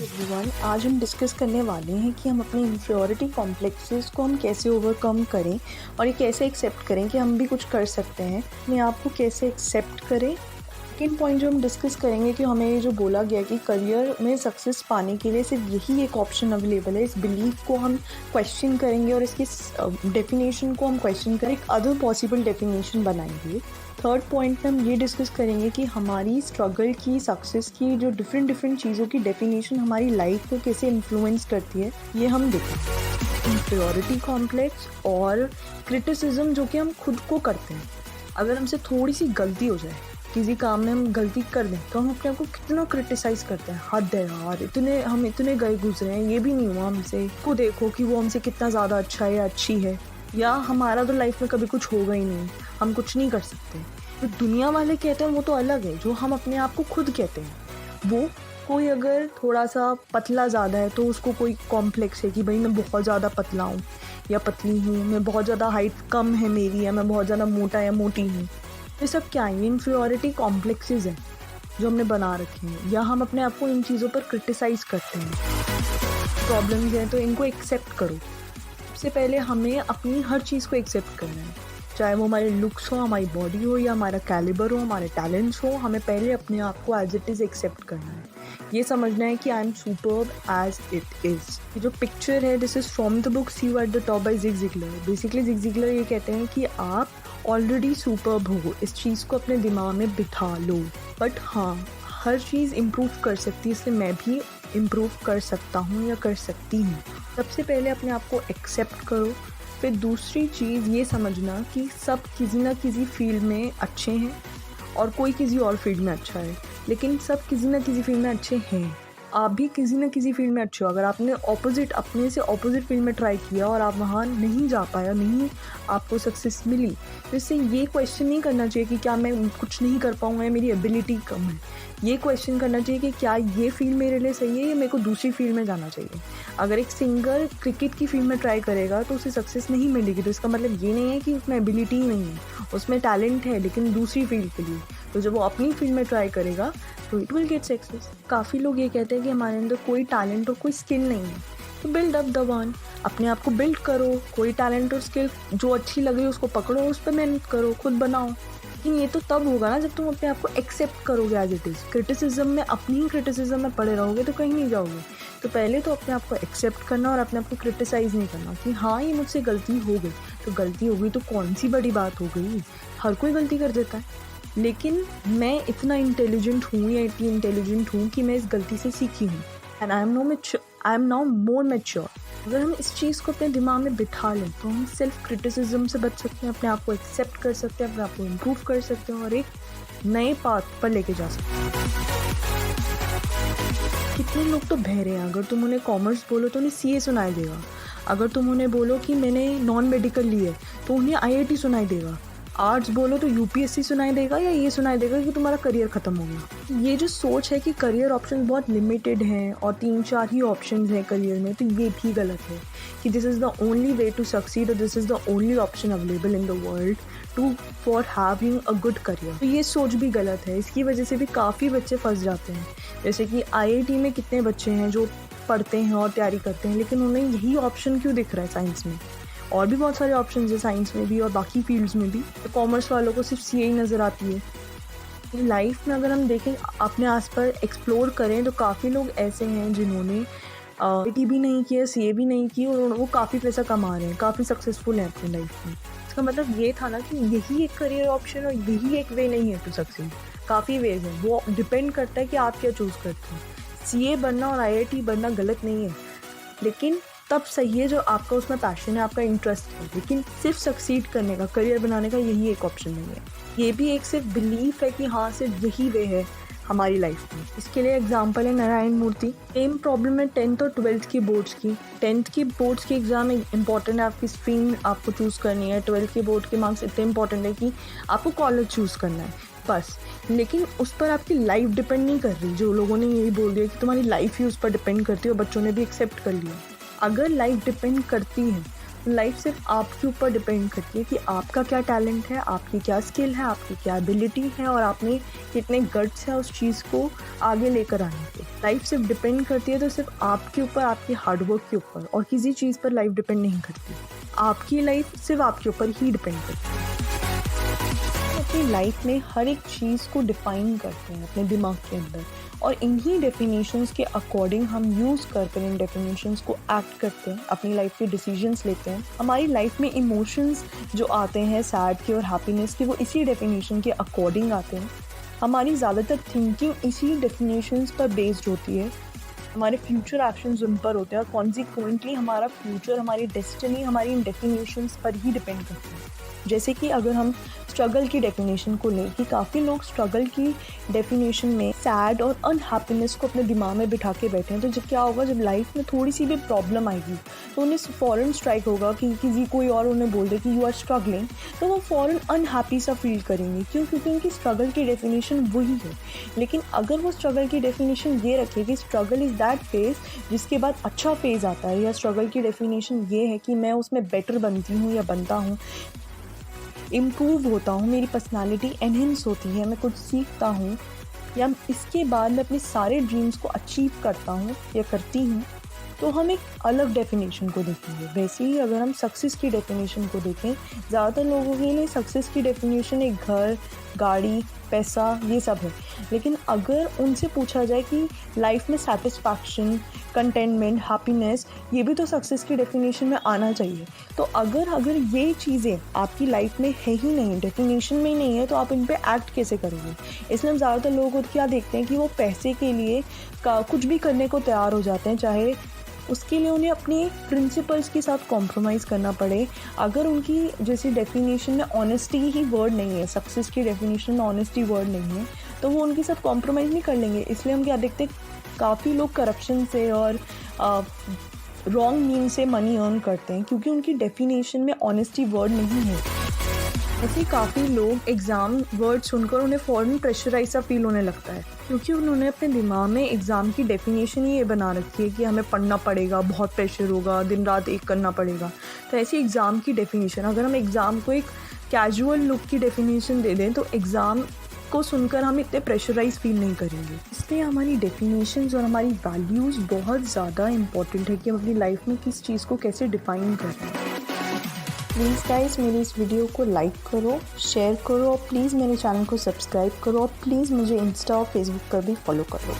Everyone, आज हम discuss करने वाले हैं कि हम अपने इन्फ्योरिटी कॉम्प्लेक्सेस को हम कैसे ओवरकम करें और ये कैसे एक्सेप्ट करें कि हम भी कुछ कर सकते हैं, अपने आप को कैसे एक्सेप्ट करें। सेकेंड पॉइंट जो हम डिस्कस करेंगे कि हमें ये जो बोला गया कि करियर में सक्सेस पाने के लिए सिर्फ यही एक ऑप्शन अवेलेबल है, इस बिलीफ को हम क्वेश्चन करेंगे और इसकी डेफिनेशन को हम क्वेश्चन कर एक अदर पॉसिबल डेफिनेशन बनाएंगे। थर्ड पॉइंट में हम ये डिस्कस करेंगे कि हमारी स्ट्रगल की, सक्सेस की जो डिफरेंट चीज़ों की डेफिनेशन हमारी लाइफ को कैसे इन्फ्लुएंस करती है, ये हम देखेंगे। इन्फीरियरिटी कॉम्प्लेक्स और क्रिटिसिज्म जो कि हम खुद को करते हैं। अगर हमसे थोड़ी सी गलती हो जाए, किसी काम में हम गलती कर दें, तो हम अपने आप को कितना क्रिटिसाइज़ करते हैं। हद है यार, हम इतने गए गुजरे हैं, ये भी नहीं हुआ हमसे, को देखो कि वो हमसे कितना ज़्यादा अच्छा है या अच्छी है, या हमारा तो लाइफ में कभी कुछ होगा ही नहीं, हम कुछ नहीं कर सकते। तो दुनिया वाले कहते हैं वो तो अलग है, जो हम अपने आप को खुद कहते हैं वो, कोई अगर थोड़ा सा पतला ज़्यादा है तो उसको कोई कॉम्प्लेक्स है कि भाई मैं बहुत ज़्यादा पतला हूँ या पतली हूँ, मैं बहुत ज़्यादा हाइट कम है मेरी, या मैं बहुत ज़्यादा मोटा या मोटी हूँ। ये सब क्या है? इन्फीरियरिटी कॉम्प्लेक्सेस हैं जो हमने बना रखे हैं, या हम अपने आप को इन चीज़ों पर क्रिटिसाइज़ करते हैं। प्रॉब्लम्स हैं तो इनको एक्सेप्ट करो। सबसे पहले हमें अपनी हर चीज़ को एक्सेप्ट करना है, चाहे वो हमारे लुक्स हो, हमारी बॉडी हो, या हमारा कैलिबर हो, हमारे टैलेंट्स हो। हमें पहले अपने आप को एज इट इज़ एक्सेप्ट करना है। ये समझना है कि I am superb as it is. ये जो पिक्चर है, this is from the book see you at the top by Zig Ziglar. Basically Zig Ziglar ये कहते हैं कि आप ऑलरेडी सुपर्ब हो, इस चीज़ को अपने दिमाग में बिठा लो। बट हाँ, हर चीज़ इम्प्रूव कर सकती है, इसलिए मैं भी इम्प्रूव कर सकता हूँ या कर सकती हूँ। सबसे पहले अपने आप को एक्सेप्ट करो। फिर दूसरी चीज़ ये समझना कि सब किसी ना किसी फील्ड में अच्छे हैं और कोई किसी और फील्ड में अच्छा है, लेकिन सब किसी ना किसी फील्ड में अच्छे हैं। आप भी किसी ना किसी फील्ड में अच्छे हो। अगर आपने अपने से ऑपोजिट फील्ड में ट्राई किया और आप वहाँ नहीं जा पाया, नहीं आपको सक्सेस मिली, तो इससे ये क्वेश्चन नहीं करना चाहिए कि क्या मैं कुछ नहीं कर पाऊँगा या मेरी एबिलिटी कम है। ये क्वेश्चन करना चाहिए कि क्या ये फील्ड मेरे लिए सही है या मेरे को दूसरी फील्ड में जाना चाहिए। अगर एक सिंगर क्रिकेट की फील्ड में ट्राई करेगा तो उसे सक्सेस नहीं मिलेगी, तो इसका मतलब ये नहीं है कि उसमें एबिलिटी ही नहीं है, उसमें टैलेंट है लेकिन दूसरी फील्ड के लिए। तो जब वो अपनी फील्ड में ट्राई करेगा तो इट विल गेट सक्सेस। काफ़ी लोग ये कहते हैं कि हमारे अंदर कोई टैलेंट और कोई स्किल नहीं है, तो बिल्ड अप द वन। अपने आप को बिल्ड करो। कोई टैलेंट और स्किल जो अच्छी लगे उसको पकड़ो, उस पर मेहनत करो, खुद बनाओ। लेकिन ये तो तब होगा ना जब तुम अपने आप को एक्सेप्ट करोगे एज इट इज़। क्रिटिसिज्म में, अपनी ही क्रिटिसिज्म में पड़े रहोगे तो कहीं नहीं जाओगे। तो पहले तो अपने आप को एक्सेप्ट करना और अपने आप को क्रिटिसाइज़ नहीं करना कि हाँ ये मुझसे गलती हो गई। तो गलती हो गई तो कौन सी बड़ी बात हो गई, हर कोई गलती कर देता है। लेकिन मैं इतना इंटेलिजेंट हूँ या इतनी इंटेलिजेंट हूँ कि मैं इस गलती से सीखी हूँ, and I am now more mature. अगर हम इस चीज़ को अपने दिमाग में बिठा लें तो हम सेल्फ क्रिटिसिज्म से बच सकते हैं, अपने आप को एक्सेप्ट कर सकते हैं, अपने आप को इम्प्रूव कर सकते हैं और एक नए पाथ पर लेके जा सकते हैं। कितने लोग तो बहरे हैं। अगर तुम उन्हें कॉमर्स बोलो तो उन्हें सीए सुनाई देगा। अगर तुम उन्हें बोलो कि मैंने नॉन मेडिकल ली है तो उन्हें आईआईटी सुनाई देगा। आर्ट्स बोलो तो यूपीएससी सुनाई देगा या ये सुनाई देगा कि तुम्हारा करियर ख़त्म हो गया। ये जो सोच है कि करियर ऑप्शन बहुत लिमिटेड हैं और 3-4 ही ऑप्शन हैं करियर में, तो ये भी गलत है कि this is the only way to succeed और this is the only option available in the world to for having a good career. तो ये सोच भी गलत है। इसकी वजह से भी काफ़ी बच्चे फंस जाते हैं। जैसे कि आईआईटी में कितने बच्चे हैं जो पढ़ते हैं और तैयारी करते हैं, लेकिन उन्हें यही ऑप्शन क्यों दिख रहा है साइंस में। और भी बहुत सारे ऑप्शन हैं साइंस में भी और बाकी फील्ड्स में भी। तो कॉमर्स वालों को सिर्फ सीए ही नज़र आती है। लाइफ में अगर हम देखें, अपने आसपास एक्सप्लोर करें, तो काफ़ी लोग ऐसे हैं जिन्होंने आईआईटी भी नहीं किया, सीए भी नहीं की, और वो काफ़ी पैसा कमा रहे हैं, काफ़ी सक्सेसफुल हैं अपनी लाइफ में। इसका मतलब ये था ना कि यही एक करियर ऑप्शन और यही एक वे नहीं है टू सक्सीड। काफ़ी वेज हैं, वो डिपेंड करता है कि आप क्या चूज़ करते हैं। सीए बनना और आईआईटी बनना गलत नहीं है, लेकिन तब सही है जो आपका उसमें पैशन है, आपका इंटरेस्ट है। लेकिन सिर्फ सक्सीड करने का, करियर बनाने का यही एक ऑप्शन नहीं है। ये भी एक सिर्फ बिलीफ है कि हाँ सिर्फ यही वे है हमारी लाइफ में। इसके लिए एग्जांपल है नारायण मूर्ति। सेम प्रॉब्लम है 10th और 12th की बोर्ड्स की। 10th की बोर्ड्स की एग्ज़ाम इंपॉर्टेंट है, आपकी स्ट्रीम आपको चूज़ करनी है। 12th के बोर्ड के मार्क्स इतने इंपॉर्टेंट है कि आपको कॉलेज चूज़ करना है बस। लेकिन उस पर आपकी लाइफ डिपेंड नहीं कर रही। जो लोगों ने यही बोल दिया कि तुम्हारी लाइफ ही उस पर डिपेंड करती है, और बच्चों ने भी एक्सेप्ट कर लिया। अगर लाइफ डिपेंड करती है लाइफ सिर्फ आपके ऊपर डिपेंड करती है कि आपका क्या टैलेंट है, आपकी क्या स्किल है, आपकी क्या एबिलिटी है और आपने कितने गट्स है उस चीज़ को आगे लेकर आने के। लाइफ सिर्फ डिपेंड करती है तो सिर्फ आपके ऊपर, आपके हार्डवर्क के ऊपर, और किसी चीज़ पर लाइफ डिपेंड नहीं करती। आपकी लाइफ सिर्फ आपके ऊपर ही डिपेंड करती है। अपनी लाइफ में हर एक चीज़ को डिफ़ाइन करते हैं अपने दिमाग के अंदर, और इन्हीं डेफिनेशंस के अकॉर्डिंग हम यूज़ कर इन डेफिनेशंस को एक्ट करते हैं, अपनी लाइफ के डिसीजंस लेते हैं। हमारी लाइफ में इमोशंस जो आते हैं सैड के और हैप्पीनेस के, वो इसी डेफिनेशन के अकॉर्डिंग आते हैं। हमारी ज़्यादातर थिंकिंग इसी डेफिनेशंस पर बेस्ड होती है। हमारे फ्यूचर एक्शंस उन पर होते हैं और कॉन्सिक्वेंटली हमारा फ्यूचर, हमारी डेस्टिनी हमारी इन डेफिनेशंस पर ही डिपेंड करती है। जैसे कि अगर हम स्ट्रगल की डेफिनेशन को लें कि काफ़ी लोग स्ट्रगल की डेफिनेशन में सैड और अनहैप्पीनेस को अपने दिमाग में बिठा के बैठे हैं, तो जब क्या होगा, जब लाइफ में थोड़ी सी भी प्रॉब्लम आएगी तो उन्हें फ़ौरन स्ट्राइक होगा कि किसी कोई और उन्हें बोल दे कि यू आर स्ट्रगलिंग, तो वो फ़ौरन अनहैप्पी सा फील करेंगे। क्यों? क्योंकि उनकी स्ट्रगल की डेफिनेशन वही है। लेकिन अगर वो स्ट्रगल की डेफिनेशन ये रखे कि स्ट्रगल इज़ दैट फेज़ जिसके बाद अच्छा फेज़ आता है, या स्ट्रगल की डेफिनेशन ये है कि मैं उसमें बेटर बनती हूँ या बनता हूँ, इम्प्रूव होता हूँ, मेरी पर्सनालिटी एनहेंस होती है, मैं कुछ सीखता हूँ, या इसके बाद मैं अपने सारे ड्रीम्स को अचीव करता हूँ या करती हूँ, तो हम एक अलग डेफिनेशन को देखेंगे। वैसे ही अगर हम सक्सेस की डेफिनेशन को देखें, ज़्यादातर लोगों के लिए सक्सेस की डेफिनेशन एक घर, गाड़ी, पैसा, ये सब है। लेकिन अगर उनसे पूछा जाए कि लाइफ में सेटिस्फैक्शन, कंटेंटमेंट, हैप्पीनेस, ये भी तो सक्सेस की डेफिनेशन में आना चाहिए। तो अगर ये चीज़ें आपकी लाइफ में है ही नहीं, डेफिनेशन में ही नहीं है, तो आप इन पे एक्ट कैसे करोगे? इसलिए हम ज़्यादातर लोगों को क्या देखते हैं कि वो पैसे के लिए कुछ भी करने को तैयार हो जाते हैं, चाहे उसके लिए उन्हें अपने प्रिंसिपल्स के साथ कॉम्प्रोमाइज़ करना पड़े। अगर उनकी जैसे डेफिनेशन में ऑनेस्टी ही वर्ड नहीं है, सक्सेस की डेफिनेशन में ऑनेस्टी वर्ड नहीं है, तो वो उनके साथ कॉम्प्रोमाइज़ नहीं कर लेंगे। इसलिए हम क्या देखते हैं, काफ़ी लोग करप्शन से और रॉन्ग मीन्स से मनी अर्न करते हैं, क्योंकि उनकी डेफिनेशन में ऑनेस्टी वर्ड नहीं है। ऐसे काफ़ी लोग एग्ज़ाम वर्ड सुनकर उन्हें फ़ौरन प्रेशराइज सा फील होने लगता है, क्योंकि उन्होंने अपने दिमाग में एग्ज़ाम की डेफिनेशन ही ये बना रखी है कि हमें पढ़ना पड़ेगा, बहुत प्रेशर होगा, दिन रात एक करना पड़ेगा। तो ऐसी एग्ज़ाम की डेफिनेशन, अगर हम एग्ज़ाम को एक कैजुअल लुक की डेफिनेशन दे दें, तो एग्ज़ाम को सुनकर हम इतने प्रेशराइज फील नहीं करेंगे। इसलिए हमारी डेफिनेशंस और हमारी वैल्यूज़ बहुत ज़्यादा इंपॉर्टेंट है कि हम अपनी लाइफ में किस चीज़ को कैसे डिफ़ाइन कर रहे हैं। प्लीज़ गाइस, मेरी इस वीडियो को लाइक करो, शेयर करो, और प्लीज़ मेरे चैनल को सब्सक्राइब करो, और प्लीज़ मुझे इंस्टा और फेसबुक पर भी फॉलो करो।